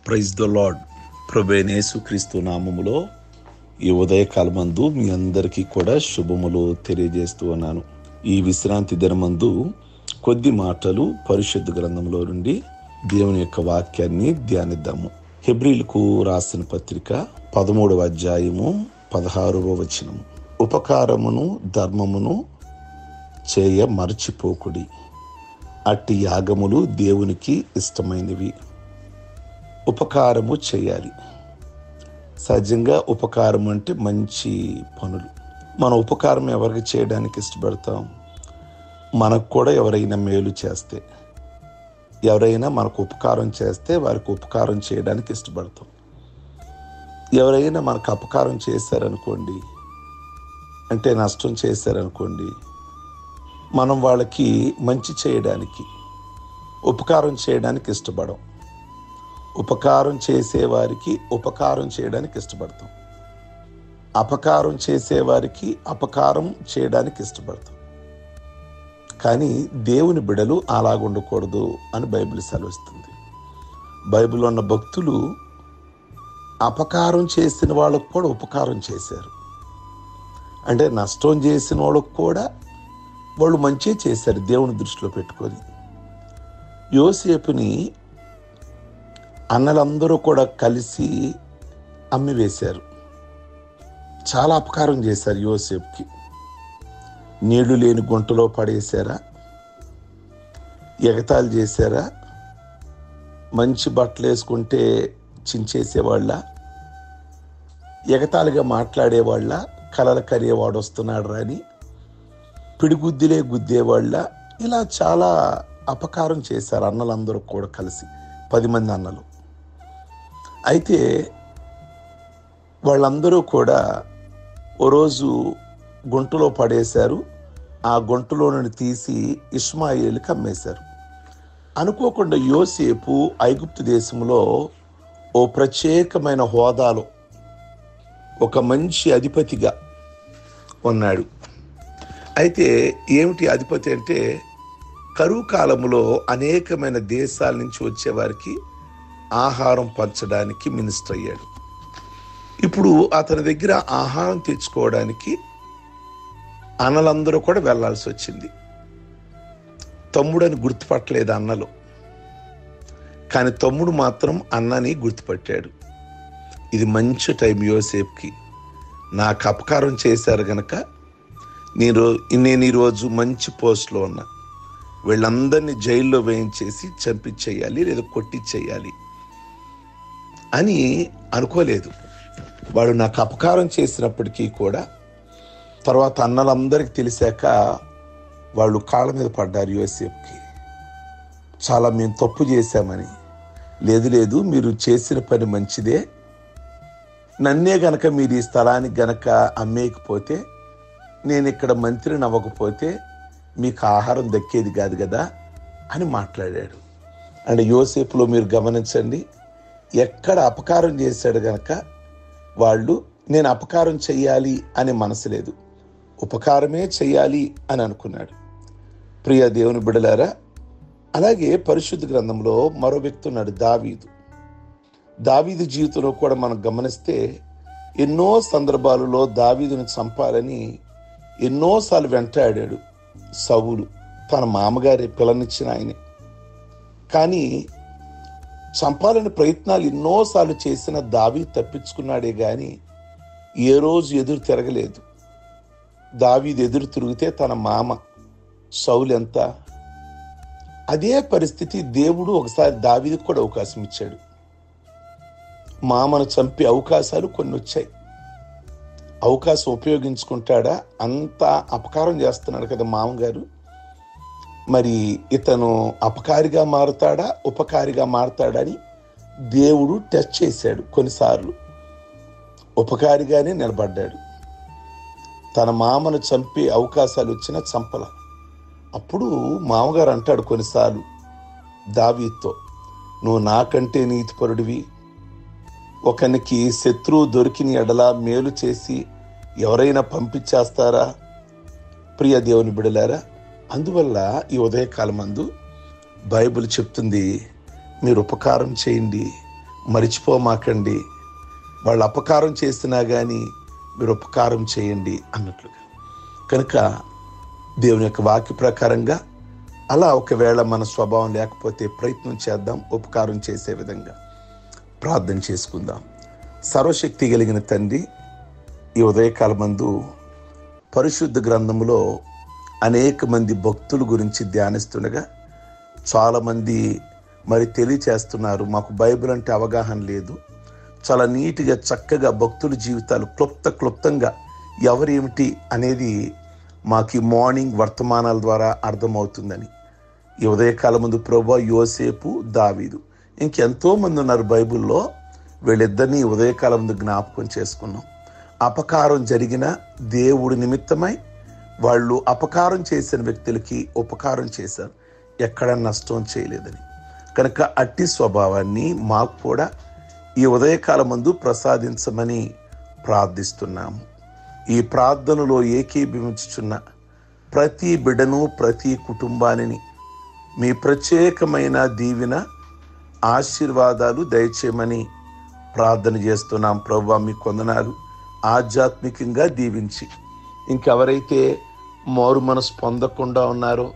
Praise the lord. ప్రభువైన యేసుక్రీస్తు నామములో ఈ ఉదయకాలమందు మీ అందరికీ కూడా శుభములు తెలియజేస్తూ ఉన్నాను. ఈ విశ్రాంతి దినమందు కొద్ది మాటలు పరిశుద్ధ గ్రంథంలో నుండి దేవుని యొక్క వాక్యాన్ని ధ్యానిద్దాము. హెబ్రీలకు రాసిన పత్రిక 13వ అధ్యాయము 16వ వచనము. ఉపకారమును ధర్మమును చేయ మరచిపోకుడి, అట్టి యాగములు దేవునికి ఇష్టమైనవి. ఉపకారము చేయాలి. సహజంగా ఉపకారం అంటే మంచి పనులు. మన ఉపకారం ఎవరికి చేయడానికి ఇష్టపడతాం? మనకు కూడా ఎవరైనా మేలు చేస్తే, ఎవరైనా మనకు ఉపకారం చేస్తే వారికి ఉపకారం చేయడానికి ఇష్టపడతాం. ఎవరైనా మనకు అపకారం చేశారనుకోండి, అంటే నష్టం చేశారనుకోండి, మనం వాళ్ళకి మంచి చేయడానికి, ఉపకారం చేయడానికి ఇష్టపడం. ఉపకారం చేసేవారికి ఉపకారం చేయడానికి ఇష్టపడతాం. అపకారం చేసేవారికి అపకారం చేయడానికి ఇష్టపడతాం. కానీ దేవుని బిడ్డలు అలాగుండకూడదు అని బైబిల్ సెలవిస్తుంది. బైబిల్లో ఉన్న భక్తులు అపకారం చేసిన వాళ్ళకు కూడా ఉపకారం చేశారు. అంటే నష్టం చేసిన వాళ్ళకు కూడా వాళ్ళు మంచి చేశారు దేవుని దృష్టిలో పెట్టుకొని. యోసేపుని అన్నలందరూ కూడా కలిసి అమ్మివేశారు. చాలా అపకారం చేశారు యోసేపుకి. నీళ్లు లేని గుంటలో పడేశారా? ఎగతాళి చేశారా? మంచి బట్టలు వేసుకుంటే చించేసేవాళ్ళ? ఎగతాళిగా మాట్లాడేవాళ్ళ? కలల కరియేవాడు వస్తున్నాడు అని పిడిగుద్దిలే గుద్దేవాళ్ళ? ఇలా చాలా అపకారం చేశారు అన్నలందరూ కూడా కలిసి, 10 మంది అన్నలు. అయితే వాళ్ళందరూ కూడా ఓ రోజు గుంటలో పడేశారు. ఆ గుంటలో నుండి తీసి ఇష్మాయేలుకి అమ్మేశారు. అనుకోకుండా యోసేపు ఐగుప్తు దేశంలో ఓ ప్రత్యేకమైన హోదాలో ఒక మంచి అధిపతిగా ఉన్నాడు. అయితే ఏమిటి అధిపతి అంటే, కరువు కాలంలో అనేకమైన దేశాల నుంచి వచ్చేవారికి ఆహారం పంచడానికి మినిస్టర్ అయ్యాడు. ఇప్పుడు అతని దగ్గర ఆహారం తెచ్చుకోవడానికి అన్నలందరూ కూడా వెళ్లాల్సి వచ్చింది. తమ్ముడని గుర్తుపట్టలేదు అన్నలు, కానీ తమ్ముడు మాత్రం అన్నని గుర్తుపట్టాడు. ఇది మంచి టైం యోసేపుకి. నాకు అపకారం చేశారు గనక నేను ఈరోజు మంచి పోస్ట్లో ఉన్నా, వీళ్ళందరినీ జైల్లో వేయించేసి చంపించేయాలి లేదా కొట్టించేయాలి అని అనుకోలేదు. వాడు నాకు అపకారం చేసినప్పటికీ కూడా తర్వాత అన్నలందరికీ తెలిసాక వాళ్ళు కాళ్ళ మీద పడ్డారు యోసేపుకి. చాలా మేము తప్పు చేశామని. లేదు, మీరు చేసిన పని మంచిదే. నన్నే గనక మీరు ఈ స్థలానికి గనక అమ్మేయకపోతే, నేను ఇక్కడ మంత్రిని అవ్వకపోతే మీకు ఆహారం దక్కేది కాదు కదా అని మాట్లాడాడు. అంటే యోసేపులో మీరు గమనించండి, ఎక్కడ అపకారం చేశాడు గనక వాళ్ళు నేను అపకారం చెయ్యాలి అనే మనసు లేదు, ఉపకారమే చెయ్యాలి అని అనుకున్నాడు. ప్రియ దేవుని బిడ్డలారా, అలాగే పరిశుద్ధ గ్రంథంలో మరో వ్యక్తి ఉన్నాడు, దావీదు జీవితంలో కూడా మనం గమనిస్తే ఎన్నో సందర్భాలలో దావీదును చంపాలని ఎన్నోసార్లు వెంటాడాడు సౌలు. తన మామగారి పిల్లనిచ్చిన ఆయనే. కానీ చంపాలని ప్రయత్నాలు ఎన్నోసార్లు చేసిన దావీదు తప్పించుకున్నాడే గాని ఏ రోజు ఎదురు తిరగలేదు. దావీదు ఎదురు తిరిగితే తన మామ సౌలు ఎంత. అదే పరిస్థితి దేవుడు ఒకసారి దావీదుకు కూడా అవకాశం ఇచ్చాడు. మామను చంపే అవకాశాలు కొన్ని వచ్చాయి. అవకాశం ఉపయోగించుకుంటాడా? అంత అపకారం చేస్తున్నాడు కదా మామగారు. మరి ఇతను అపకారిగా మారుతాడా, ఉపకారిగా మారుతాడా అని దేవుడు టెస్ట్ చేశాడు. కొన్నిసార్లు ఉపకారిగానే నిలబడ్డాడు. తన మామను చంపే అవకాశాలు వచ్చినా చంపల. అప్పుడు మామగారు అంటాడు కొన్నిసార్లు దావీదుతో, నువ్వు నాకంటే నీతిపరుడివి, ఒకనికి శత్రువు దొరికిన ఎడల మేలు చేసి ఎవరైనా పంపించేస్తారా? ప్రియ దేవుని బిడ్డలారా, అందువల్ల ఈ ఉదయకాలం మందు బైబిల్ చెప్తుంది, మీరు ఉపకారం చేయండి, మరిచిపోమాకండి. వాళ్ళు అపకారం చేసినా కానీ మీరు ఉపకారం చేయండి అన్నట్లుగా. కనుక దేవుని యొక్క వాక్య ప్రకారంగా అలా ఒకవేళ మన స్వభావం లేకపోతే ప్రయత్నం చేద్దాం, ఉపకారం చేసే విధంగా ప్రార్థన చేసుకుందాం. సర్వశక్తి కలిగిన తండ్రి, ఈ ఉదయకాలమందు పరిశుద్ధ గ్రంథంలో అనేక మంది భక్తుల గురించి ధ్యానిస్తుండగా చాలామంది తెలియచేస్తున్నారు, మాకు బైబిల్ అంటే అవగాహన లేదు, చాలా నీట్గా చక్కగా భక్తుల జీవితాలు క్లుప్తంగా ఎవరేమిటి అనేది మాకు ఈ మార్నింగ్ వర్తమానాల ద్వారా అర్థమవుతుందని ఈ ఉదయకాలం ముందు ప్రభువా యోసేపు, దావీదు, ఇంకెంతోమంది ఉన్నారు బైబిల్లో. వీళ్ళిద్దరినీ ఉదయకాలం ముందు జ్ఞాపకం చేసుకున్నాం. అపకారం జరిగిన దేవుడి నిమిత్తమై వాళ్ళు అపకారం చేసిన వ్యక్తులకి ఉపకారం చేశారు, ఎక్కడ నష్టం చేయలేదని. కనుక అట్టి స్వభావాన్ని మాకు కూడా ఈ ఉదయకాలం ముందు ప్రసాదించమని ప్రార్థిస్తున్నాము. ఈ ప్రార్థనలో ఏకీభవించుచున్న ప్రతి బిడ్డను, ప్రతి కుటుంబాన్ని మీ ప్రత్యేకమైన దీవెన, ఆశీర్వాదాలు దయచేయమని ప్రార్థన చేస్తున్నాం. ప్రభువా మీ కొందనాలు ఆధ్యాత్మికంగా దీవించి, ఇంకెవరైతే మారు మనసు పొందకుండా ఉన్నారో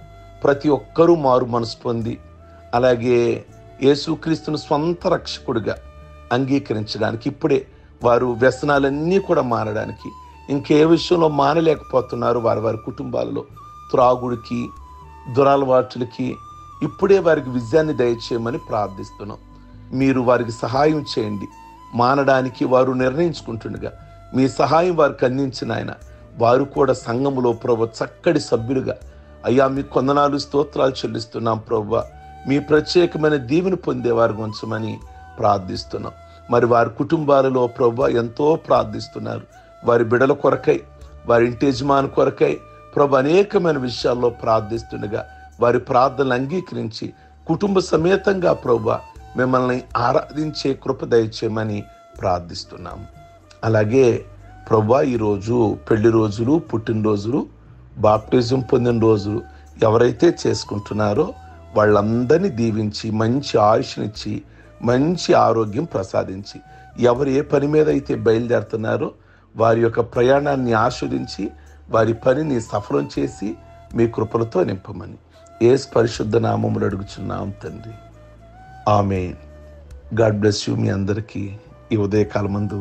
ప్రతి ఒక్కరూ మారు మనసు పొంది, అలాగే యేసుక్రీస్తును స్వంత రక్షకుడిగా అంగీకరించడానికి, ఇప్పుడే వారు వ్యసనాలన్నీ కూడా మారడానికి, ఇంకే విషయంలో మానలేకపోతున్నారు వారి వారి కుటుంబాలలో, త్రాగుడికి, దురలవాట్లకి, ఇప్పుడే వారికి విజయాన్ని దయచేయమని ప్రార్థిస్తున్నాం. మీరు వారికి సహాయం చేయండి. మానడానికి వారు నిర్ణయించుకుంటుండగా మీ సహాయం వారికి అందించిన ఆయన, వారు కూడా సంఘములో ప్రభువా చక్కటి సభ్యులుగా, అయ్యా మీ కొందనాలు స్తోత్రాలు చెల్లిస్తున్నాం ప్రభువా, మీ ప్రత్యేకమైన దీవెన పొందేవారు ఉంచమని ప్రార్థిస్తున్నాం. మరి వారి కుటుంబాలలో ప్రభువా ఎంతో ప్రార్థిస్తున్నారు. వారి బిడల కొరకై, వారి ఇంటి యజమాని కొరకై ప్రభు అనేకమైన విషయాల్లో ప్రార్థిస్తుండగా వారి ప్రార్థనలు అంగీకరించి కుటుంబ సమేతంగా ప్రభువా మిమ్మల్ని ఆరాధించే కృప దయచేయమని ప్రార్థిస్తున్నాము. అలాగే ప్రభువా ఈరోజు పెళ్లి రోజులు, పుట్టినరోజులు, బాప్టిజం పొందిన రోజులు ఎవరైతే చేసుకుంటున్నారో వాళ్ళందరినీ దీవించి, మంచి ఆయుష్నిచ్చి, మంచి ఆరోగ్యం ప్రసాదించి, ఎవరు ఏ పని మీద అయితే బయలుదేరుతున్నారో వారి యొక్క ప్రయాణాన్ని ఆస్వాదించి వారి పనిని సఫలం చేసి మీ కృపలతో నింపమని యేసు పరిశుద్ధ నామములో అడుగుచున్నాం తండ్రి. ఆమేన్. God bless you. మీ అందరికీ ఈ ఉదయకాలం మందు